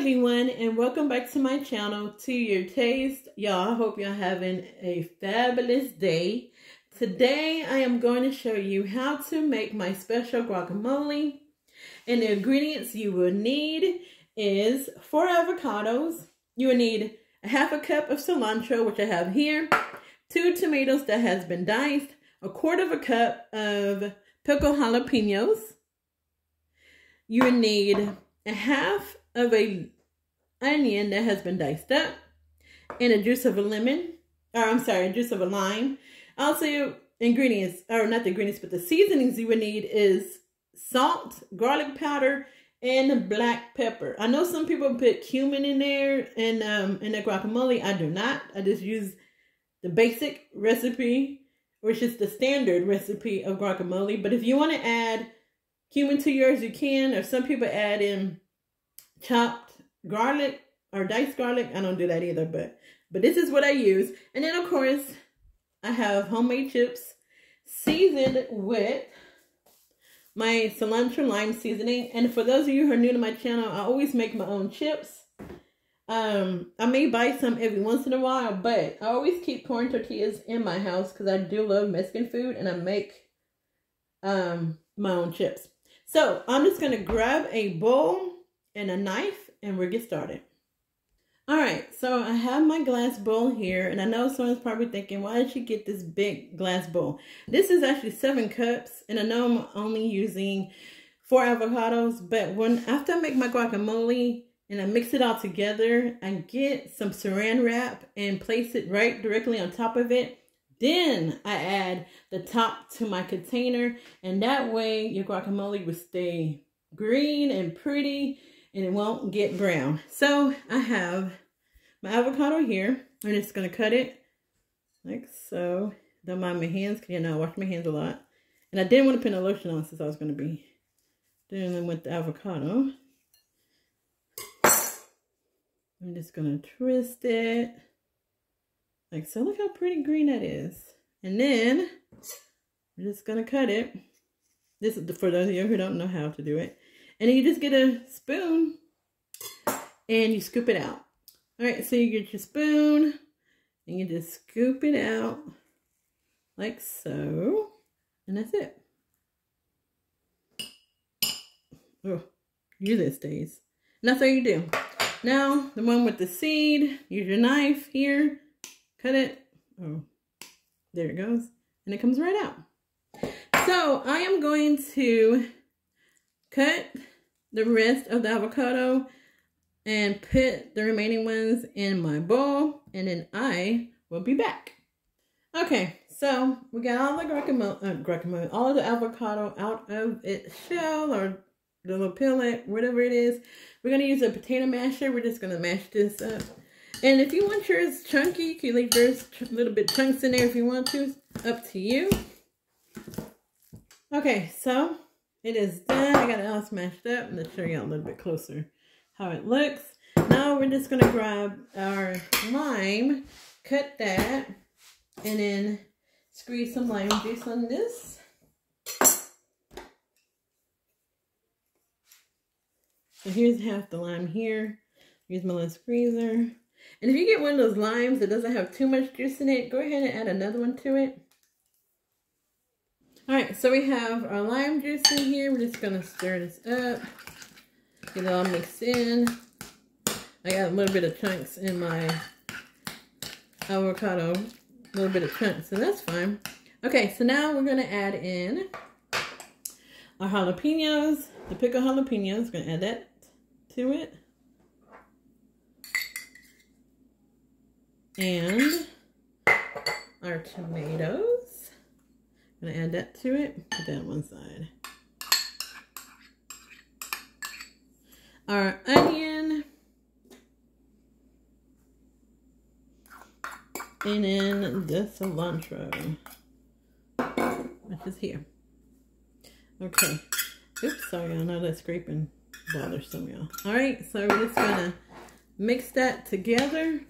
everyone, and welcome back to my channel, To Your Taste. Y'all, I hope y'all having a fabulous day. Today I am going to show you how to make my special guacamole. And the ingredients you will need is 4 avocados. You will need a half a cup of cilantro, which I have here, 2 tomatoes that has been diced, a 1/4 cup of pickled jalapeños. You will need a half of a onion that has been diced up, and a juice of a lemon, a juice of a lime. Also, ingredients, or not the ingredients, but the seasonings you would need is salt, garlic powder, and black pepper. I know some people put cumin in there in the guacamole. I do not. I just use the basic recipe, which is the standard recipe of guacamole. But if you want to add cumin to yours, you can. Or some people add in chopped garlic or diced garlic. I don't do that either, but this is what I use. And then of course I have homemade chips seasoned with my cilantro lime seasoning. And for those of you who are new to my channel, I always make my own chips. I may buy some every once in a while, but I always keep corn tortillas in my house because I do love Mexican food, and I make my own chips. So I'm just going to grab a bowl and a knife, and we'll get started. All right, so I have my glass bowl here, and I know someone's probably thinking, why did you get this big glass bowl? This is actually 7 cups, and I know I'm only using 4 avocados, but after I make my guacamole and I mix it all together, I get some saran wrap and place it right directly on top of it. Then I add the top to my container, and that way your guacamole will stay green and pretty, and it won't get brown. So I have my avocado here. I'm just going to cut it like so. Don't mind my hands, because you know I wash my hands a lot. And I didn't want to put no lotion on since I was going to be dealing with the avocado. I'm just going to twist it like so. Look how pretty green that is. And then we're just going to cut it. This is for those of you who don't know how to do it. And then you just get a spoon and you scoop it out. All right, so you get your spoon and you just scoop it out like so. And that's it. Oh, usually it stays. And that's all you do. Now, the one with the seed, use your knife here, cut it. Oh, there it goes. And it comes right out. So I am going to cut the rest of the avocado and put the remaining ones in my bowl, and then I will be back. Okay, so we got all the all of the avocado out of its shell, or the little pellet, whatever it is. We're going to use a potato masher. We're just going to mash this up. And if you want yours chunky, you can leave yours a little bit chunks in there if you want to. Up to you. Okay, so it is done. I got it all smashed up. I'm going to show you a little bit closer how it looks. Now we're just going to grab our lime, cut that, and then squeeze some lime juice on this. So here's half the lime here. Use my little squeezer. And if you get one of those limes that doesn't have too much juice in it, go ahead and add another one to it. Alright, so we have our lime juice in here. We're just going to stir this up. Get it all mixed in. I got a little bit of chunks in my avocado. A little bit of chunks, so that's fine. Okay, so now we're going to add in our jalapenos. The pickled jalapenos. Going to add that to it. And our tomatoes. I'm going to add that to it. Put that on one side. Our onion. And then the cilantro, which is here. Okay. Oops, sorry, I know that scraping bothers some of y'all. Alright, so we're just going to mix that together.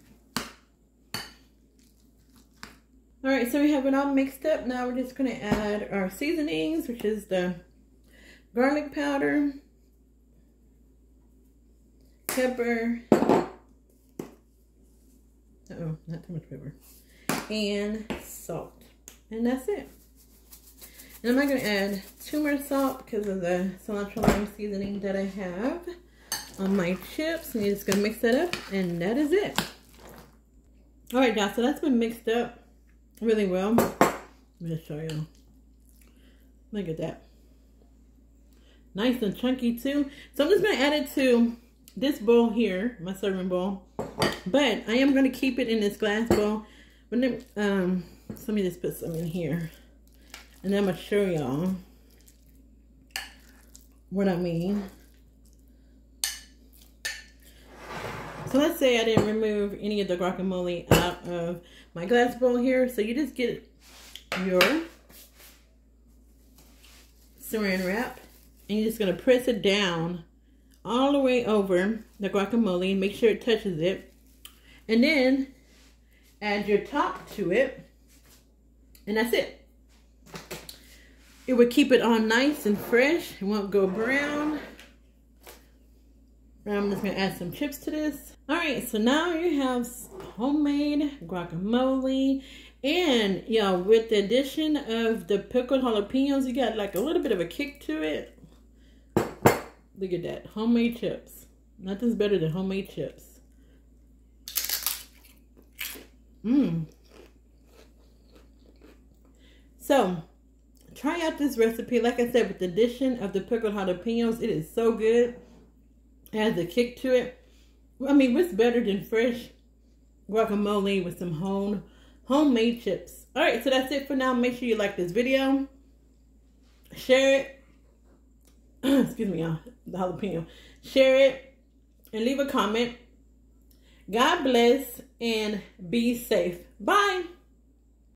Alright, so we have it all mixed up. Now we're just going to add our seasonings, which is the garlic powder, pepper. Uh-oh, not too much pepper. And salt. And that's it. And I'm not going to add too much salt because of the cilantro lime seasoning that I have on my chips. And you're just going to mix that up. And that is it. Alright guys, so that's been mixed up really well. Let me just show you. Look at that. Nice and chunky too. So I'm just going to add it to this bowl here, my serving bowl. But I am going to keep it in this glass bowl. But then, so let me just put some in here. And then I'm going to show y'all what I mean. So let's say I didn't remove any of the guacamole out of my glass bowl here. So you just get your saran wrap. And you're just going to press it down all the way over the guacamole and make sure it touches it. And then add your top to it. And that's it. It would keep it all nice and fresh. It won't go brown. And I'm just going to add some chips to this. Alright, so now you have homemade guacamole. And, y'all, with the addition of the pickled jalapeños, you got like a little bit of a kick to it. Look at that. Homemade chips. Nothing's better than homemade chips. So, try out this recipe. Like I said, with the addition of the pickled jalapeños, it is so good. It has a kick to it. I mean, what's better than fresh guacamole with some homemade chips? Alright, so that's it for now. Make sure you like this video. Share it. Excuse me, y'all. The jalapeno. Share it. And leave a comment. God bless and be safe. Bye.